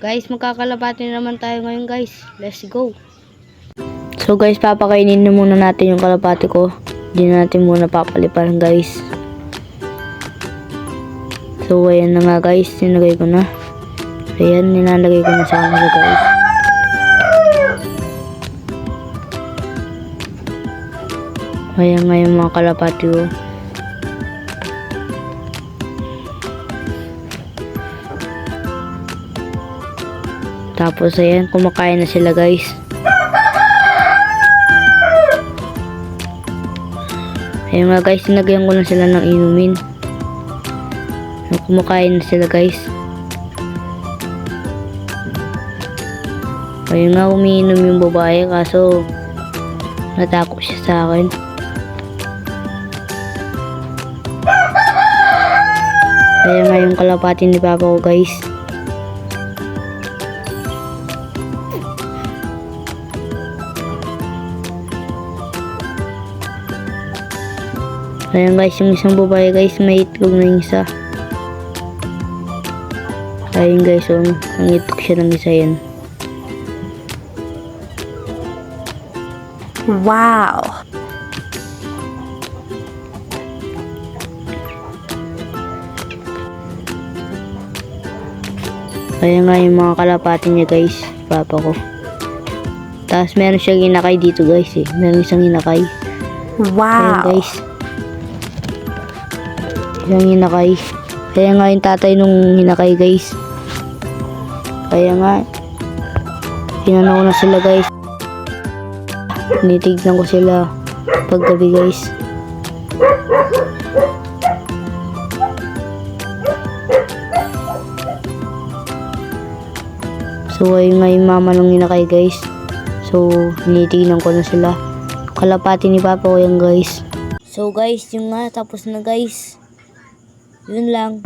Guys, magkakalapati na naman tayo ngayon guys. Let's go. So guys, papakainin na muna natin yung kalapati ko. Hindi na natin muna papalipan guys. So ayan na nga guys, nilagay ko na. Ayan, nilalagay ko na sa kanila guys. Ayan nga yung mga kalapati ko. Tapos ayan, kumakain na sila guys. Ayan nga guys, sinagyan ko na sila ng inumin. Kumakain na sila guys. Ayun nga, umiinom yung babae kaso natakot siya sa akin. Ayan nga yung kalapati ni papa ko guys. Ayan guys, yung isang babae guys, may itlog na yung isa. Ayun guys, ang itlog siya ng isa yan. Wow! Ayan nga yung mga kalapati niya guys, papa ko. Tapos meron siyang inakay dito guys eh. Meron isang inakay. Wow! Ayan guys. Isang hinakay. Kaya nga yung tatay nung hinakay guys. Kaya nga tinanaw na sila guys. Tinitignan ko sila paggabi guys. So ayun nga yung mama nung hinakay guys. So tinitignan ko na sila. Kalapati ni papa ko yan guys. So guys, yung nga tapos na guys. Yun lang.